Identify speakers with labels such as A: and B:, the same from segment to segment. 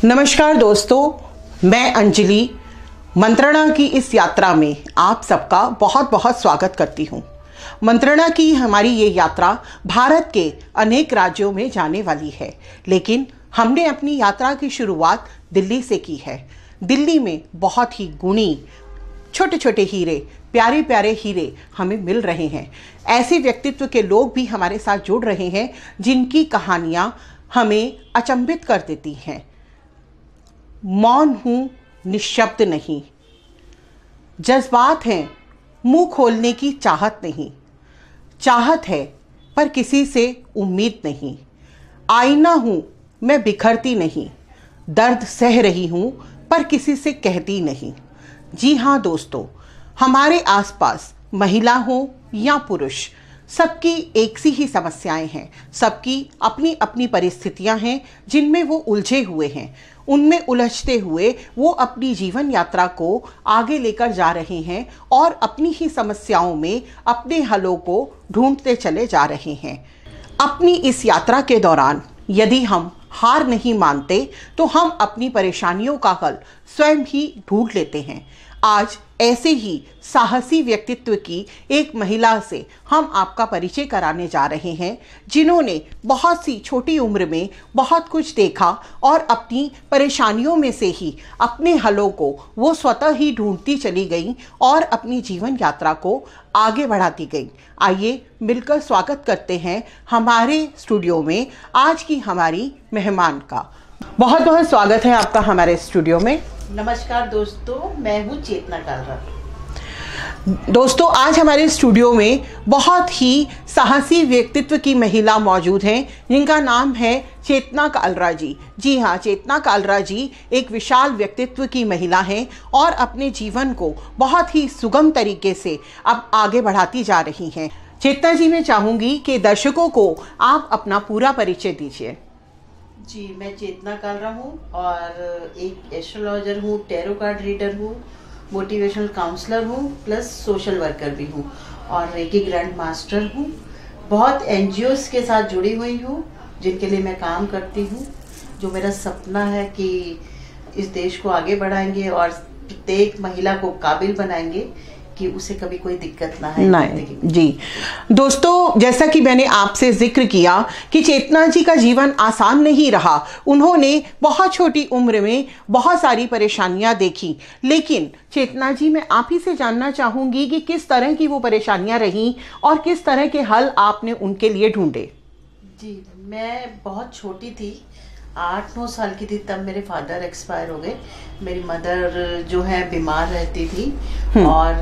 A: नमस्कार दोस्तों, मैं अंजलि मंत्रणा की इस यात्रा में आप सबका बहुत बहुत स्वागत करती हूँ। मंत्रणा की हमारी ये यात्रा भारत के अनेक राज्यों में जाने वाली है, लेकिन हमने अपनी यात्रा की शुरुआत दिल्ली से की है। दिल्ली में बहुत ही गुणी छोटे छोटे हीरे, प्यारे प्यारे हीरे हमें मिल रहे हैं। ऐसे व्यक्तित्व के लोग भी हमारे साथ जुड़ रहे हैं जिनकी कहानियाँ हमें अचंभित कर देती हैं। मौन हूँ, निशब्द नहीं, जज्बात हैं, मुंह खोलने की चाहत नहीं, चाहत है पर किसी से उम्मीद नहीं। आईना हूँ, मैं बिखरती नहीं, दर्द सह रही हूँ पर किसी से कहती नहीं। जी हाँ दोस्तों, हमारे आसपास महिला हो या पुरुष, सबकी एक सी ही समस्याएं हैं, सबकी अपनी अपनी परिस्थितियां हैं जिनमें वो उलझे हुए हैं। उनमें उलझते हुए वो अपनी जीवन यात्रा को आगे लेकर जा रहे हैं और अपनी ही समस्याओं में अपने हलों को ढूंढते चले जा रहे हैं। अपनी इस यात्रा के दौरान यदि हम हार नहीं मानते तो हम अपनी परेशानियों का हल स्वयं ही ढूंढ लेते हैं। आज ऐसे ही साहसी व्यक्तित्व की एक महिला से हम आपका परिचय कराने जा रहे हैं, जिन्होंने बहुत सी छोटी उम्र में बहुत कुछ देखा और अपनी परेशानियों में से ही अपने हलों को वो स्वतः ही ढूंढती चली गई और अपनी जीवन यात्रा को आगे बढ़ाती गई। आइए मिलकर स्वागत करते हैं हमारे स्टूडियो में आज की हमारी मेहमान का। बहुत बहुत स्वागत है आपका हमारे स्टूडियो में।
B: नमस्कार दोस्तों, मैं हूँ चेतना कालरा।
A: दोस्तों, आज हमारे स्टूडियो में बहुत ही साहसी व्यक्तित्व की महिला मौजूद हैं जिनका नाम है चेतना कालरा जी। जी हाँ, चेतना कालरा जी एक विशाल व्यक्तित्व की महिला हैं और अपने जीवन को बहुत ही सुगम तरीके से अब आगे बढ़ाती जा रही हैं। चेतना जी, मैं चाहूँगी कि दर्शकों को आप अपना पूरा परिचय दीजिए।
B: जी, मैं चेतना कालरा हूँ और एक एस्ट्रोलॉजर हूँ, टैरो कार्ड रीडर हूँ, मोटिवेशनल काउंसलर हूँ, प्लस सोशल वर्कर भी हूँ और रेकी ग्रैंड मास्टर हूँ। बहुत एनजीओस के साथ जुड़ी हुई हूँ जिनके लिए मैं काम करती हूँ। जो मेरा सपना है कि इस देश को आगे बढ़ाएंगे और प्रत्येक महिला को काबिल बनाएंगे कि उसे कभी कोई दिक्कत ना है।
A: नहीं जी दोस्तों, जैसा कि मैंने आपसे जिक्र किया कि चेतना जी का जीवन आसान नहीं रहा। उन्होंने बहुत छोटी उम्र में बहुत सारी परेशानियां देखी, लेकिन चेतना जी, मैं आप ही से जानना चाहूंगी कि किस तरह की वो परेशानियां रहीं और किस तरह के हल आपने उनके लिए ढूंढे।
B: जी, मैं बहुत छोटी थी, 8-9 साल की थी, तब मेरे फादर एक्सपायर हो गए। मेरी मदर जो है बीमार रहती थी और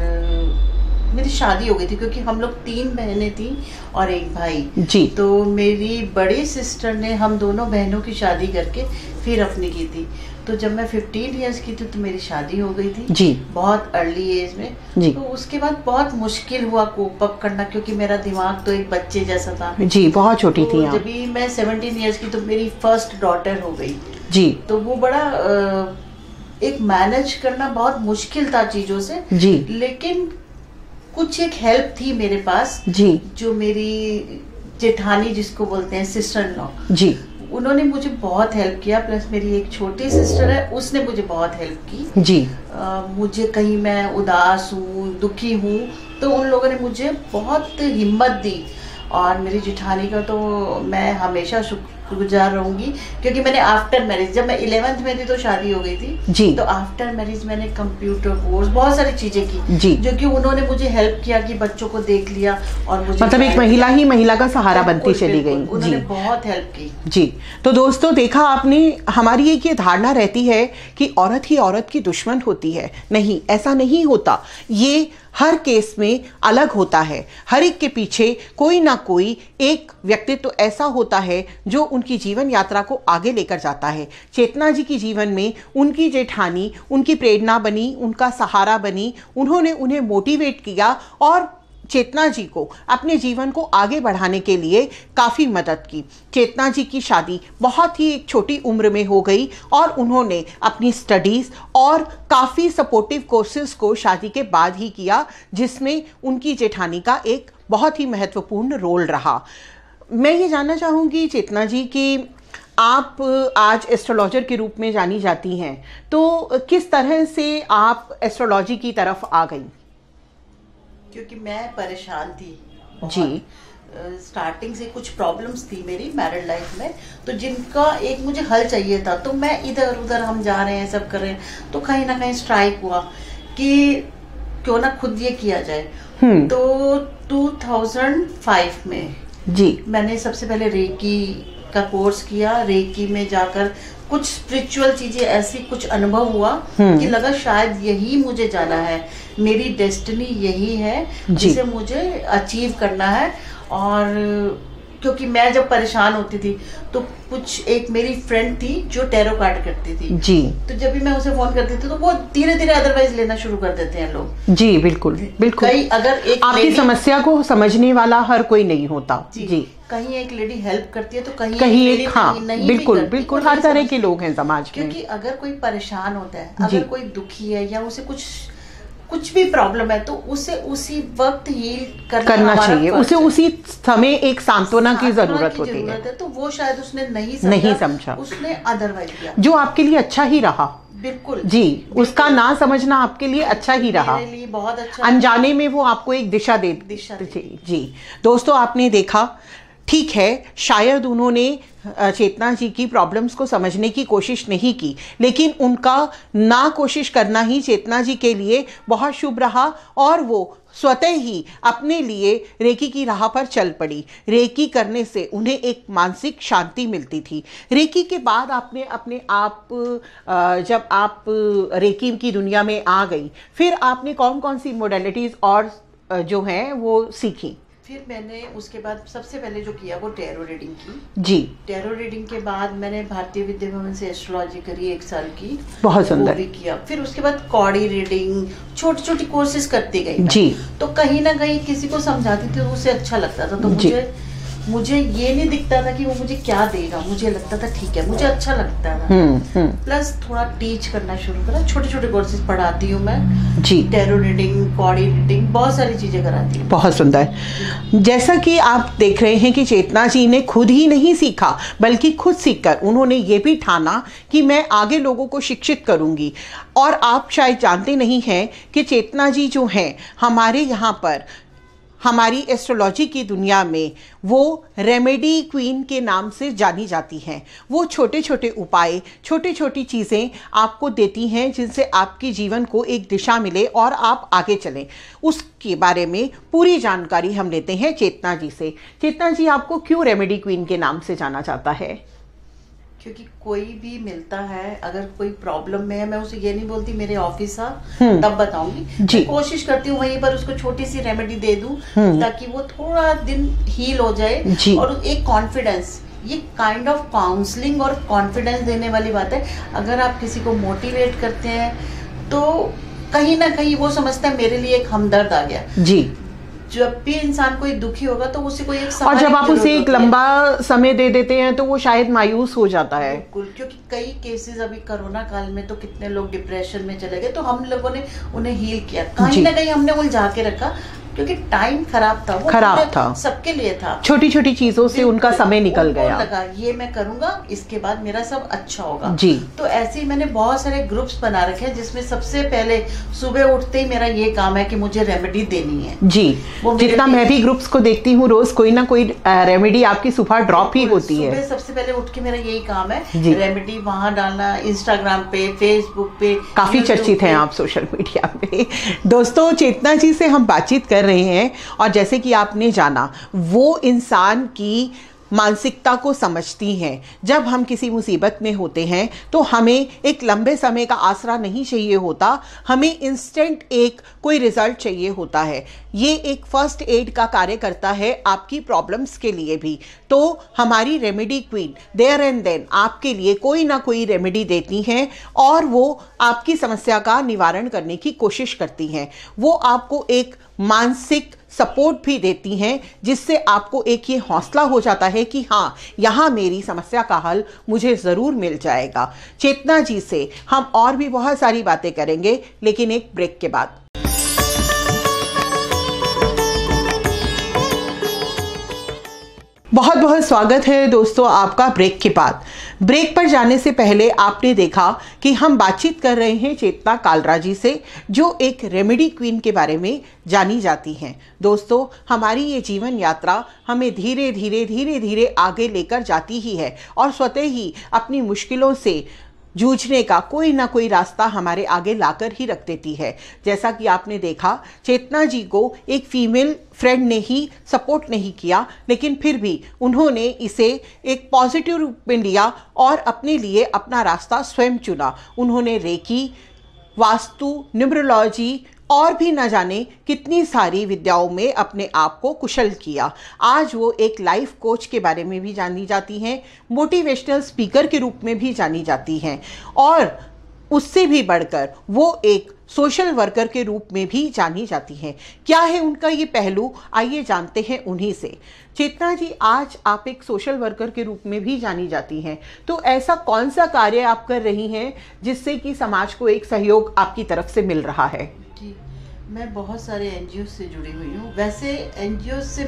B: मेरी शादी हो गई थी क्योंकि हम लोग 3 बहनें थी और एक भाई
A: जी।
B: तो मेरी बड़ी सिस्टर ने हम दोनों बहनों की शादी करके फिर अपनी की थी। तो जब मैं 15 इयर्स की थी तो मेरी शादी हो गई थी
A: जी,
B: बहुत अर्ली एज में जी। तो उसके बाद बहुत मुश्किल हुआ कोप अप करना क्योंकि मेरा दिमाग तो एक बच्चे जैसा था
A: जी, बहुत छोटी थी आप।
B: जब भी मैं 17 इयर्स की तो मेरी फर्स्ट डॉटर हो गई
A: जी।
B: तो वो बड़ा एक मैनेज करना बहुत मुश्किल था चीजों से
A: जी।
B: लेकिन कुछ एक हेल्प थी मेरे पास
A: जी,
B: जो मेरी जेठानी जिसको बोलते हैं सिस्टर इन लॉ
A: जी,
B: उन्होंने मुझे बहुत हेल्प किया। प्लस मेरी एक छोटी सिस्टर है, उसने मुझे बहुत हेल्प की
A: जी।
B: मुझे कहीं मैं उदास हूँ, दुखी हूँ तो उन लोगों ने मुझे बहुत हिम्मत दी और मेरी जेठानी का तो मैं हमेशा शुक्रगुजार रहूंगी क्योंकि मैंने आफ्टर मैरिज, जब मैं 11th में थी तो शादी हो गई थी
A: जी।
B: तो आफ्टर मैरिज मैंने कंप्यूटर कोर्स बहुत सारी चीजें की
A: जी,
B: जो कि उन्होंने मुझे हेल्प किया कि बच्चों को देख लिया और मुझे
A: मतलब एक महिला ही महिला का सहारा बनती चली गई।
B: उन्होंने बहुत हेल्प की
A: जी। तो दोस्तों, देखा आपने, हमारी एक ये धारणा रहती है कि औरत ही औरत की दुश्मन होती है। नहीं, ऐसा नहीं होता। ये हर केस में अलग होता है। हर एक के पीछे कोई ना कोई एक व्यक्तित्व ऐसा होता है जो उनकी जीवन यात्रा को आगे लेकर जाता है। चेतना जी की जीवन में उनकी जेठानी उनकी प्रेरणा बनी, उनका सहारा बनी। उन्होंने उन्हें मोटिवेट किया और चेतना जी को अपने जीवन को आगे बढ़ाने के लिए काफ़ी मदद की। चेतना जी की शादी बहुत ही एक छोटी उम्र में हो गई और उन्होंने अपनी स्टडीज़ और काफ़ी सपोर्टिव कोर्सेज को शादी के बाद ही किया, जिसमें उनकी जेठानी का एक बहुत ही महत्वपूर्ण रोल रहा। मैं ये जानना चाहूँगी चेतना जी कि आप आज एस्ट्रोलॉजर के रूप में जानी जाती हैं, तो किस तरह से आप एस्ट्रोलॉजी की तरफ आ गई?
B: क्योंकि मैं परेशान थी
A: जी।
B: स्टार्टिंग से कुछ प्रॉब्लम्स थी मेरी मैरिड लाइफ में, तो जिनका एक मुझे हल चाहिए था। तो मैं इधर उधर, हम जा रहे हैं, सब कर रहे हैं, तो कहीं ना कहीं स्ट्राइक हुआ कि क्यों ना खुद ये किया जाए। तो 2005 में
A: जी
B: मैंने सबसे पहले रेकी का कोर्स किया। रेकी में जाकर कुछ स्पिरिचुअल चीजें, ऐसी कुछ अनुभव हुआ कि लगा शायद यही मुझे जाना है, मेरी डेस्टिनी यही है जिसे मुझे अचीव करना है। और क्योंकि मैं जब परेशान होती थी तो कुछ एक मेरी फ्रेंड थी जो टैरो कार्ड करती थी
A: जी,
B: तो जब भी मैं उसे फोन करती थी तो वो धीरे धीरे अदरवाइज लेना शुरू कर देते हैं लोग।
A: जी बिल्कुल बिल्कुल।
B: कहीं अगर एक
A: आपकी समस्या को समझने वाला हर कोई नहीं होता।
B: जी। कहीं एक लेडी हेल्प करती है तो
A: कहीं एक हाँ बिल्कुल बिल्कुल, हर तरह के लोग हैं समाज में।
B: क्योंकि अगर कोई परेशान होता है, अगर कोई दुखी है या उसे कुछ भी प्रॉब्लम है, तो उसे उसी वक्त हील करना चाहिए।
A: उसे उसी समय एक सांत्वना की जरूरत होती है।
B: तो वो शायद उसने नहीं समझा, उसने अदरवाइज किया जो
A: आपके लिए अच्छा ही रहा।
B: बिल्कुल
A: जी, उसका ना समझना आपके लिए अच्छा ही रहा,
B: मेरे लिए बहुत अच्छा।
A: अनजाने में वो आपको एक दिशा दे। जी दोस्तों, आपने देखा, ठीक है, शायद उन्होंने चेतना जी की प्रॉब्लम्स को समझने की कोशिश नहीं की, लेकिन उनका ना कोशिश करना ही चेतना जी के लिए बहुत शुभ रहा और वो स्वतः ही अपने लिए रेकी की राह पर चल पड़ी। रेकी करने से उन्हें एक मानसिक शांति मिलती थी। रेकी के बाद आपने अपने आप, जब आप रेकी की दुनिया में आ गई, फिर आपने कौन कौन सी मोडेलिटीज़ और जो हैं वो सीखी?
B: फिर मैंने उसके बाद सबसे पहले जो किया वो टैरो रीडिंग की।
A: जी।
B: टैरो रीडिंग के बाद मैंने भारतीय विद्या भवन से एस्ट्रोलॉजी करी 1 साल की,
A: बहुत सुंदर,
B: वो भी किया। फिर उसके बाद कौड़ी रीडिंग, छोटी छोटी कोर्सेज करती गई
A: जी। तो
B: कहीं ना कहीं किसी को समझाती थी तो उसे अच्छा लगता था, तो मुझे ये नहीं दिखता था कि वो मुझे क्या देगा, मुझे लगता था ठीक है, मुझे अच्छा लगता था। प्लस थोड़ा टीच करना शुरू करा, छोटे छोटे कोर्सेज पढ़ाती हूँ मैं जी। टैरो रीडिंग, कॉडी रीडिंग, बहुत सारी चीजें कराती हूँ।
A: बहुत सुंदर। जैसा कि आप देख रहे हैं कि चेतना जी ने खुद ही नहीं सीखा, बल्कि खुद सीखकर उन्होंने ये भी ठाना कि मैं आगे लोगों को शिक्षित करूंगी। और आप शायद जानते नहीं हैं कि चेतना जी जो हैं हमारे यहाँ पर, हमारी एस्ट्रोलॉजी की दुनिया में वो रेमेडी क्वीन के नाम से जानी जाती हैं। वो छोटे छोटे उपाय, छोटी छोटी चीज़ें आपको देती हैं जिनसे आपके जीवन को एक दिशा मिले और आप आगे चलें। उसके बारे में पूरी जानकारी हम लेते हैं चेतना जी से। चेतना जी, आपको क्यों रेमेडी क्वीन के नाम से जाना जाता है?
B: क्योंकि कोई भी मिलता है, अगर कोई प्रॉब्लम में है, मैं उसे ये नहीं बोलती मेरे ऑफिस आ तब बताऊंगी। कोशिश करती हूँ वहीं पर उसको छोटी सी रेमेडी दे दूं ताकि वो थोड़ा दिन हील हो जाए और एक कॉन्फिडेंस, ये काइंड ऑफ काउंसलिंग और कॉन्फिडेंस देने वाली बात है। अगर आप किसी को मोटिवेट करते हैं तो कहीं ना कहीं वो समझता है मेरे लिए एक हमदर्द आ गया जी। जब भी इंसान कोई दुखी होगा तो उसे कोई एक,
A: और जब आप उसे एक लंबा समय दे देते हैं तो वो शायद मायूस हो जाता है।
B: बिल्कुल, क्योंकि कई केसेस अभी कोरोना काल में तो कितने लोग डिप्रेशन में चले गए, तो हम लोगों ने उन्हें हील किया, कहीं ना कहीं हमने उलझा के रखा, क्योंकि टाइम खराब था, वो खराब था, सबके लिए था। छोटी छोटी चीजों से उनका समय निकल गया, लगा ये मैं करूंगा, इसके बाद मेरा सब अच्छा होगा जी। तो ऐसे ही मैंने बहुत सारे ग्रुप्स बना रखे हैं, जिसमें सबसे पहले सुबह उठते ही मेरा ये काम है कि मुझे रेमेडी देनी है जी। जितना मैं भी ग्रुप्स को देखती हूँ, रोज कोई ना कोई रेमेडी आपकी सुबह ड्रॉप ही होती है। सबसे पहले उठ के मेरा यही काम है, रेमेडी वहां डालना, इंस्टाग्राम पे, फेसबुक पे, काफी चर्चित है आप सोशल मीडिया पे। दोस्तों, चेतना जी से हम बातचीत कर रहे हैं और जैसे कि आपने जाना, वो इंसान की मानसिकता को समझती हैं। जब हम किसी मुसीबत में होते हैं तो हमें एक लंबे समय का आसरा नहीं चाहिए होता, हमें इंस्टेंट एक कोई रिजल्ट चाहिए होता है। ये एक फर्स्ट एड का कार्य करता है आपकी प्रॉब्लम्स के लिए भी। तो हमारी remedy queen there and then आपके लिए कोई ना कोई रेमेडी देती हैं और वो आपकी समस्या का निवारण करने की कोशिश करती हैं। वो आपको एक मानसिक सपोर्ट भी देती हैं, जिससे आपको एक ये हौसला हो जाता है कि हाँ, यहाँ मेरी समस्या का हल मुझे ज़रूर मिल जाएगा। चेतना जी से हम और भी बहुत सारी बातें करेंगे, लेकिन एक ब्रेक के बाद। बहुत बहुत स्वागत है दोस्तों आपका ब्रेक के बाद।
A: ब्रेक पर जाने से पहले आपने देखा कि हम बातचीत कर रहे हैं चेतना कालरा जी से, जो एक रेमेडी क्वीन के बारे में जानी जाती हैं। दोस्तों, हमारी ये जीवन यात्रा हमें धीरे धीरे धीरे धीरे आगे लेकर जाती ही है और स्वतः ही अपनी मुश्किलों से जूझने का कोई ना कोई रास्ता हमारे आगे लाकर ही रख देती है। जैसा कि आपने देखा, चेतना जी को एक फीमेल फ्रेंड ने ही सपोर्ट नहीं किया, लेकिन फिर भी उन्होंने इसे एक पॉजिटिव रूप में लिया और अपने लिए अपना रास्ता स्वयं चुना। उन्होंने रेकी, वास्तु, न्यूमरोलॉजी और भी न जाने कितनी सारी विद्याओं में अपने आप को कुशल किया। आज वो एक लाइफ कोच के बारे में भी जानी जाती हैं, मोटिवेशनल स्पीकर के रूप में भी जानी जाती हैं और उससे भी बढ़कर वो एक सोशल वर्कर के रूप में भी जानी जाती हैं। क्या है उनका ये पहलू, आइए जानते हैं उन्हीं से। चेतना जी, आज आप एक सोशल वर्कर के रूप में भी जानी जाती हैं, तो ऐसा कौन सा कार्य आप कर रही हैं जिससे कि समाज को एक सहयोग आपकी तरफ से मिल रहा है?
B: जी, मैं बहुत सारे एनजीओ से जुड़ी हुई हूँ। वैसे एनजीओ से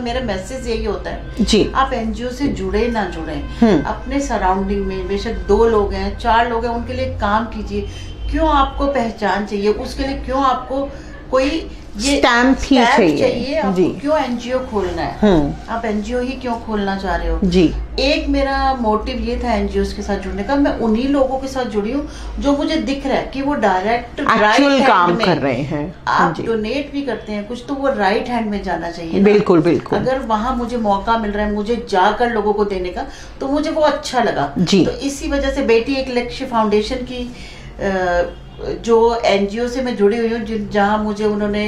B: मेरा मैसेज यही होता है जी, आप एनजीओ से जुड़े ना जुड़े, अपने सराउंडिंग में बेशक 2 लोग हैं, 4 लोग हैं, उनके लिए काम कीजिए। क्यों आपको पहचान चाहिए, उसके लिए क्यों आपको कोई ये स्टैम्प चाहिए आपको? क्यों एनजीओ खोलना है? आप एनजीओ ही क्यों खोलना चाह रहे हो जी? एक मेरा मोटिव ये था एनजीओ के साथ जुड़ने का। मैं उन्हीं लोगों के साथ जुड़ी हूँ जो मुझे दिख रहा है कि वो डायरेक्ट राइट
A: काम कर रहे हैं।
B: आप डोनेट भी करते हैं कुछ, तो वो राइट हैंड में जाना चाहिए।
A: बिल्कुल बिल्कुल।
B: अगर वहां मुझे मौका मिल रहा है मुझे जाकर लोगों को देने का, तो मुझे वो अच्छा लगा जी। तो इसी वजह से बेटी एक लक्ष्य फाउंडेशन की जो एनजीओ से मैं जुड़ी हुई हूँ, जहाँ मुझे उन्होंने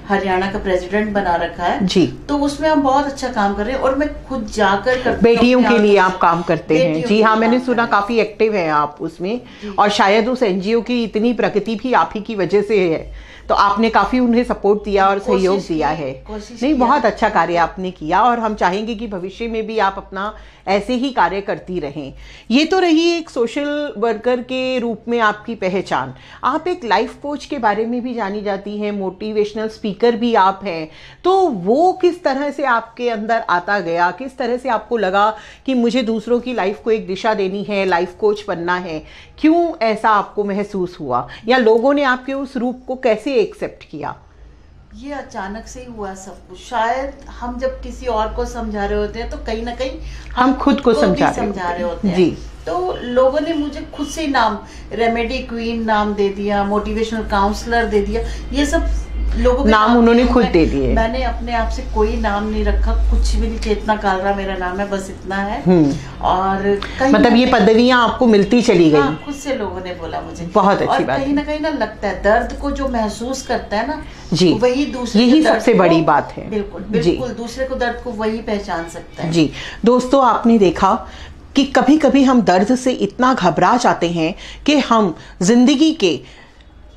B: हरियाणा का प्रेसिडेंट बना रखा है जी, तो उसमें हम बहुत अच्छा काम कर रहे हैं और मैं खुद जाकर
A: बेटियों के लिए आप काम करते हैं जी। हाँ, मैंने सुना काफी एक्टिव हैं आप उसमें, और शायद उस एनजीओ की इतनी प्रगति भी आप ही की वजह से है, तो आपने काफी उन्हें सपोर्ट दिया और सहयोग दिया है। नहीं, बहुत अच्छा कार्य आपने किया और हम चाहेंगे कि भविष्य में भी आप अपना ऐसे ही कार्य करती रहें। ये तो रही एक सोशल वर्कर के रूप में आपकी पहचान। आप एक लाइफ कोच के बारे में भी जानी जाती हैं, मोटिवेशनल स्पीकर भी आप हैं, तो वो किस तरह से आपके अंदर आता गया? किस तरह से आपको लगा कि मुझे दूसरों की लाइफ को एक दिशा देनी है, लाइफ कोच बनना है? क्यों ऐसा आपको महसूस हुआ, या लोगों ने आपके उस रूप को कैसे एक्सेप्ट किया?
B: ये अचानक से ही हुआ सब कुछ। शायद हम जब किसी और को समझा रहे होते हैं तो कहीं ना कहीं
A: हम खुद को समझा रहे होते हैं जी। तो
B: लोगों ने मुझे खुद से नाम रेमेडी क्वीन नाम दे दिया, मोटिवेशनल काउंसलर दे दिया, ये सब लोगों के
A: नाम उन्होंने खुद दे दिए।
B: मैंने अपने आप से कोई नाम नहीं रखा, कुछ भी नहीं। चेतना कालरा मेरा नाम है, बस इतना है। और
A: मतलब ये पदवियां आपको मिलती चली गई?
B: हाँ, खुद से लोगों ने बोला मुझे।
A: बहुत अच्छी बात।
B: कहीं ना लगता है दर्द को जो महसूस करता है ना
A: जी,
B: वही दूसरे,
A: यही सबसे बड़ी बात है।
B: बिल्कुल बिल्कुल, दूसरे को दर्द को वही पहचान सकता है
A: जी। दोस्तों, आपने देखा कि कभी कभी हम दर्द से इतना घबरा जाते हैं कि हम जिंदगी के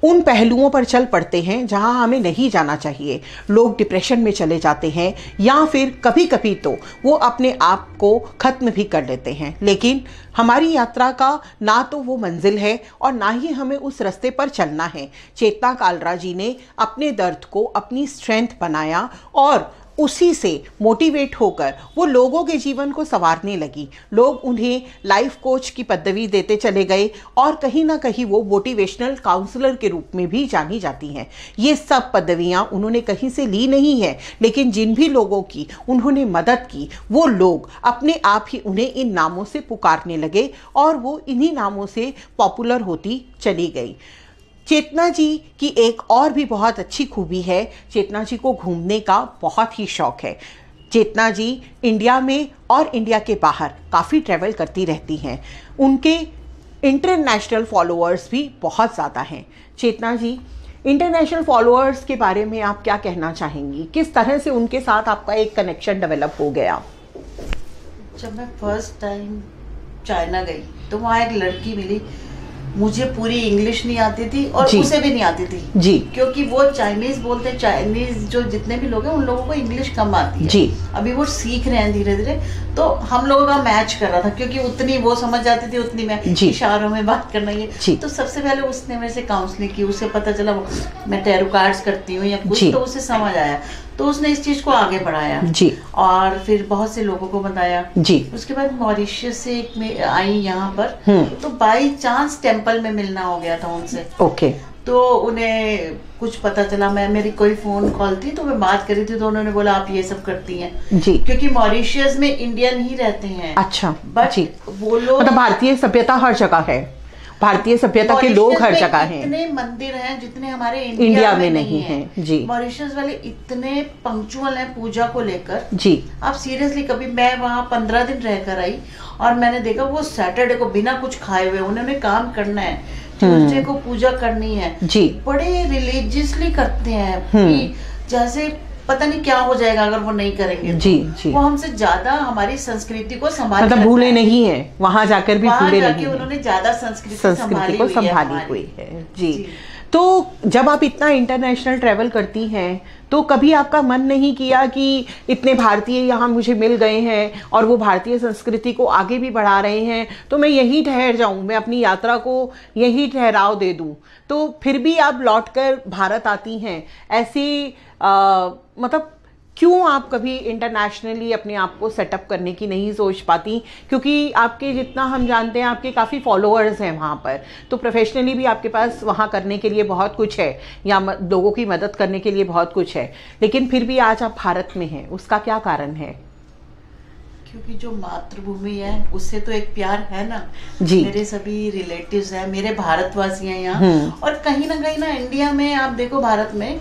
A: उन पहलुओं पर चल पड़ते हैं जहां हमें नहीं जाना चाहिए। लोग डिप्रेशन में चले जाते हैं, या फिर कभी कभी तो वो अपने आप को ख़त्म भी कर लेते हैं। लेकिन हमारी यात्रा का ना तो वो मंजिल है और ना ही हमें उस रास्ते पर चलना है। चेतना कालरा जी ने अपने दर्द को अपनी स्ट्रेंथ बनाया और उसी से मोटिवेट होकर वो लोगों के जीवन को संवारने लगी। लोग उन्हें लाइफ कोच की पदवी देते चले गए और कहीं ना कहीं वो मोटिवेशनल काउंसलर के रूप में भी जानी जाती हैं। ये सब पदवियां उन्होंने कहीं से ली नहीं है, लेकिन जिन भी लोगों की उन्होंने मदद की, वो लोग अपने आप ही उन्हें इन नामों से पुकारने लगे और वो इन्हीं नामों से पॉपुलर होती चली गई। चेतना जी की एक और भी बहुत अच्छी खूबी है, चेतना जी को घूमने का बहुत ही शौक है। चेतना जी इंडिया में और इंडिया के बाहर काफ़ी ट्रैवल करती रहती हैं। उनके इंटरनेशनल फॉलोअर्स भी बहुत ज़्यादा हैं। चेतना जी, इंटरनेशनल फॉलोअर्स के बारे में आप क्या कहना चाहेंगी? किस तरह से उनके साथ आपका एक कनेक्शन डेवलप हो गया?
B: जब मैं फर्स्ट टाइम चाइना गई तो वहाँ एक लड़की मिली, मुझे पूरी इंग्लिश नहीं आती थी और उसे भी नहीं आती थी जी, क्योंकि वो चाइनीज बोलते हैं। चाइनीज जो जितने भी लोग हैं उन लोगों को इंग्लिश कम आती है जी। अभी वो सीख रहे हैं धीरे धीरे, तो हम लोगों का मैच कर रहा था, क्योंकि उतनी वो समझ जाती थी उतनी मैं इशारों में बात करना ये। तो सबसे पहले उसने मेरे से काउंसलिंग की, उसे पता चला मैं टैरो कार्ड्स करती हूँ या कुछ, तो उसे समझ आया। तो उसने इस चीज को आगे बढ़ाया
A: जी,
B: और फिर बहुत से लोगों को बताया
A: जी।
B: उसके बाद मॉरिशस से एक में आई यहाँ पर, तो बाई चांस टेम्पल में मिलना हो गया था उनसे।
A: ओके।
B: तो उन्हें कुछ पता चला, मेरी कोई फोन कॉल थी तो मैं बात करी थी, तो उन्होंने बोला आप ये सब करती हैं
A: जी,
B: क्योंकि मॉरिशस में इंडियन ही रहते हैं।
A: अच्छा,
B: बट
A: जी।
B: वो लोग,
A: मतलब भारतीय सभ्यता हर जगह है, भारतीय सभ्यता के लोग हर जगह हैं।
B: इतने मंदिर हैं जितने हमारे
A: इंडिया में नहीं है। जी,
B: मॉरिशस वाले इतने पंक्चुअल हैं पूजा को लेकर।
A: जी,
B: आप सीरियसली, कभी मैं वहाँ 15 दिन रहकर आई और मैंने देखा वो सैटरडे को बिना कुछ खाए हुए उन्होंने काम करना है, ट्यूसडे को पूजा करनी है
A: जी,
B: बड़े रिलीजियसली करते हैं कि जैसे पता नहीं क्या हो जाएगा अगर वो नहीं करेंगे।
A: जी, जी।
B: वो हमसे ज्यादा हमारी संस्कृति को संभाल,
A: मतलब भूले नहीं है, वहां जाकर भी भूले नहीं है,
B: उन्होंने ज्यादा संस्कृति को
A: संभाली हुई है। जी। तो जब आप इतना इंटरनेशनल ट्रैवल करती हैं तो कभी आपका मन नहीं किया कि इतने भारतीय यहाँ मुझे मिल गए हैं और वो भारतीय संस्कृति को आगे भी बढ़ा रहे हैं, तो मैं यहीं ठहर जाऊँ, मैं अपनी यात्रा को यहीं ठहराव दे दूँ? तो फिर भी आप लौटकर भारत आती हैं, ऐसी मतलब क्यों आप कभी इंटरनेशनली अपने आप को सेटअप करने की नहीं सोच पाती? क्योंकि आपके, जितना हम जानते हैं, आपके काफ़ी फॉलोअर्स हैं वहाँ पर, तो प्रोफेशनली भी आपके पास वहाँ करने के लिए बहुत कुछ है, या लोगों की मदद करने के लिए बहुत कुछ है, लेकिन फिर भी आज आप भारत में हैं, उसका क्या कारण है?
B: क्योंकि जो मातृभूमि है उससे तो एक प्यार है ना
A: जी।
B: मेरे सभी रिलेटिव्स हैं, मेरे भारतवासी हैं यहाँ, और कहीं ना इंडिया में आप देखो, भारत में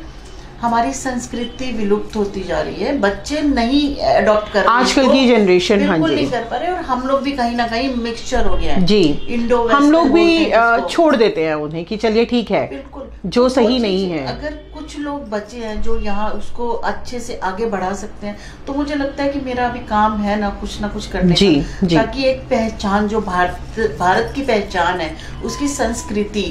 B: हमारी संस्कृति विलुप्त होती जा रही है, बच्चे नहीं अडॉप्ट कर रहे,
A: आजकल की जनरेशन
B: बिल्कुल नहीं कर पा रहे, और हम लोग भी कहीं ना कहीं मिक्सचर हो गया है
A: जी,
B: इंडो,
A: हम लोग भी छोड़ देते हैं उन्हें कि चलिए ठीक है,
B: बिल्कुल
A: जो सही नहीं है।
B: अगर कुछ लोग बचे हैं जो यहाँ उसको अच्छे से आगे बढ़ा सकते हैं, तो मुझे लगता है कि मेरा भी काम है ना कुछ करने
A: जी,
B: का,
A: जी।
B: ताकि एक पहचान जो भारत की पहचान है, उसकी संस्कृति,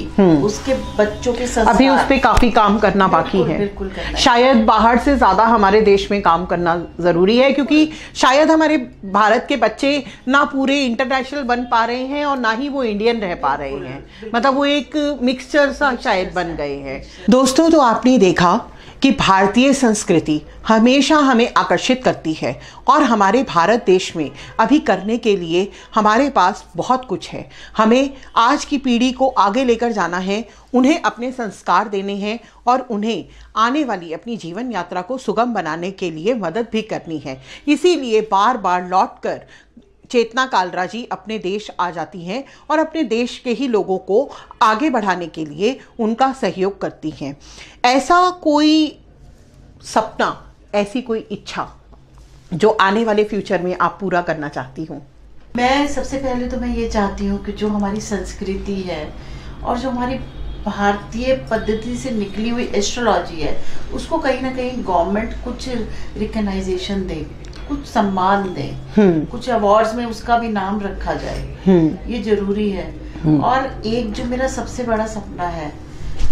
B: उसके बच्चों के संस्कार,
A: अभी उस पे काफी काम करना बाकी है।
B: बिल्कुल
A: शायद बाहर से ज्यादा हमारे देश में काम करना जरूरी है, क्योंकि शायद हमारे भारत के बच्चे ना पूरे इंटरनेशनल बन पा रहे हैं और ना ही वो इंडियन रह पा रहे हैं, मतलब वो एक मिक्सचर सा शायद बन गए हैं। दोस्तों, तो आपने देखा कि भारतीय संस्कृति हमेशा हमें आकर्षित करती है और हमारे भारत देश में अभी करने के लिए हमारे पास बहुत कुछ है। हमें आज की पीढ़ी को आगे लेकर जाना है, उन्हें अपने संस्कार देने हैं और उन्हें आने वाली अपनी जीवन यात्रा को सुगम बनाने के लिए मदद भी करनी है। इसीलिए बार बार लौटकर चेतना कालरा जी अपने देश आ जाती हैं और अपने देश के ही लोगों को आगे बढ़ाने के लिए उनका सहयोग करती हैं। ऐसा कोई सपना, ऐसी कोई इच्छा जो आने वाले फ्यूचर में आप पूरा करना चाहती हूँ?
B: मैं सबसे पहले तो मैं ये चाहती हूँ कि जो हमारी संस्कृति है और जो हमारी भारतीय पद्धति से निकली हुई एस्ट्रोलॉजी है, उसको कहीं ना कहीं गवर्नमेंट कुछ रिकग्नाइजेशन दे, कुछ सम्मान दे, कुछ अवार्ड्स में उसका भी नाम रखा जाए, ये जरूरी है। और एक जो मेरा सबसे बड़ा सपना है,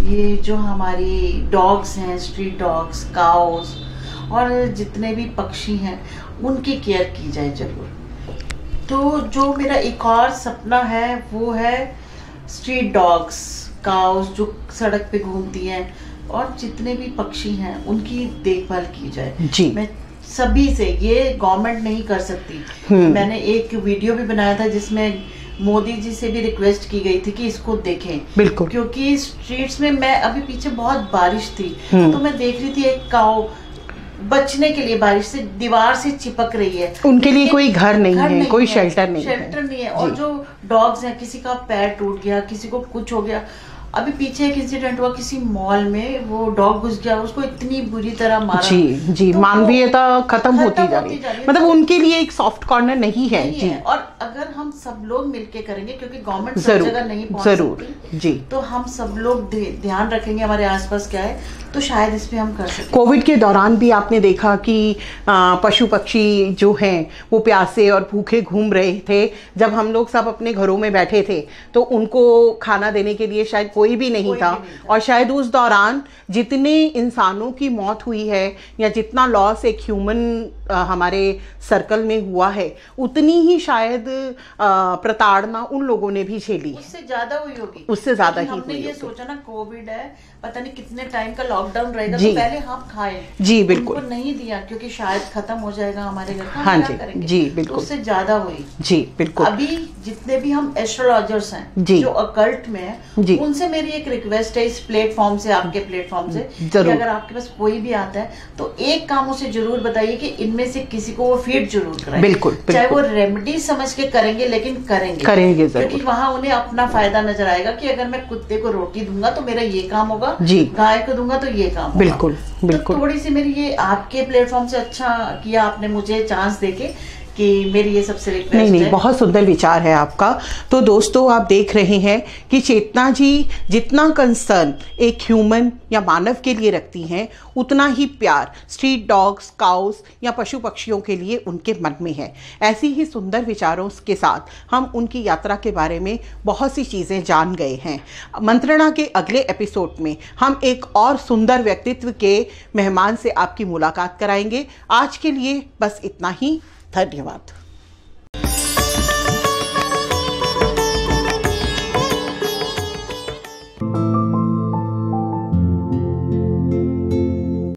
B: ये जो हमारी डॉग्स हैं, स्ट्रीट डॉग्स, काउस और जितने भी पक्षी हैं, उनकी केयर की जाए जरूर। तो जो मेरा एक और सपना है वो है स्ट्रीट डॉग्स, काउस जो सड़क पे घूमती हैं, और जितने भी पक्षी हैं उनकी देखभाल की जाए जी। मैं सभी से, ये गवर्नमेंट नहीं कर सकती। मैंने एक वीडियो भी बनाया था जिसमें मोदी जी से भी रिक्वेस्ट की गई थी कि इसको देखें, बिल्कुल, क्योंकि स्ट्रीट्स में, मैं अभी पीछे बहुत बारिश थी तो मैं देख रही थी एक काऊ बचने के लिए बारिश से दीवार से चिपक रही है,
A: उनके लिए कोई घर नहीं है, कोई शेल्टर नहीं
B: है। और जो डॉग्स हैं, किसी का पैर टूट गया, किसी को कुछ हो गया, अभी पीछे एक इंसिडेंट हुआ, किसी मॉल में वो डॉग घुस गया, उसको इतनी बुरी तरह मारा।
A: जी, तो मानवीयता खत्म होती जा रही है, मतलब उनके लिए एक सॉफ्ट कॉर्नर नहीं है जी।
B: और अगर हम सब लोग मिलके करेंगे, क्योंकि गवर्नमेंट सब जगह नहीं पहुंच सकती जी, तो हम सब लोग ध्यान रखेंगे हमारे आसपास क्या है, तो शायद इस पे हम कर सकते।
A: कोविड के दौरान भी आपने देखा कि पशु पक्षी जो हैं वो प्यासे और भूखे घूम रहे थे। जब हम लोग सब अपने घरों में बैठे थे तो उनको खाना देने के लिए शायद कोई भी नहीं था। और शायद उस दौरान जितने इंसानों की मौत हुई है या जितना लॉस एक ह्यूमन हमारे सर्कल में हुआ है, उतनी ही शायद प्रताड़ना उन लोगों ने भी झेली,
B: उससे ज्यादा हुई होगी,
A: उससे ज्यादा ही
B: हमने
A: हुई
B: ये
A: होगी।
B: सोचा ना कोविड है, पता नहीं कितने टाइम का लॉकडाउन रहेगा,
A: जी।
B: तो पहले हम खाएं,
A: जी बिल्कुल,
B: उनको नहीं दिया क्योंकि शायद खत्म हो जाएगा हमारे घर का,
A: हाँ
B: हम
A: जी,
B: क्या करेंगे?
A: जी
B: तो
A: बिल्कुल,
B: उससे ज्यादा हुई।
A: जी बिल्कुल।
B: अभी जितने भी हम एस्ट्रोलॉजर्स हैं
A: जी।
B: जो अकल्ट में हैं,
A: जी।
B: उनसे मेरी एक रिक्वेस्ट है इस प्लेटफॉर्म से, आपके प्लेटफॉर्म से, कि
A: जरूर।
B: अगर आपके पास कोई भी आता है तो एक काम उसे जरूर बताइए कि इनमें से किसी को वो फीड जरूर कराएं।
A: बिल्कुल,
B: चाहे वो
A: बिल्कुल।
B: रेमेडी समझ के करेंगे, लेकिन
A: करेंगे जरूर।
B: क्योंकि वहां उन्हें अपना फायदा नजर आएगा कि अगर मैं कुत्ते को रोटी दूंगा तो मेरा ये काम होगा,
A: जी।
B: गाय को दूंगा तो ये काम होगा।
A: बिल्कुल बिल्कुल।
B: तो थोड़ी सी मेरी ये आपके प्लेटफॉर्म से अच्छा किया आपने मुझे चांस देके कि मेरी ये सबसे रिक्वेस्ट
A: नहीं नहीं,
B: है।
A: बहुत सुंदर विचार है आपका। तो दोस्तों, आप देख रहे हैं कि चेतना जी जितना कंसर्न एक ह्यूमन या मानव के लिए रखती हैं, उतना ही प्यार स्ट्रीट डॉग्स, काउस या पशु पक्षियों के लिए उनके मन में है। ऐसी ही सुंदर विचारों के साथ हम उनकी यात्रा के बारे में बहुत सी चीज़ें जान गए हैं। मंत्रणा के अगले एपिसोड में हम एक और सुंदर व्यक्तित्व के मेहमान से आपकी मुलाकात कराएंगे। आज के लिए बस इतना ही। धन्यवाद।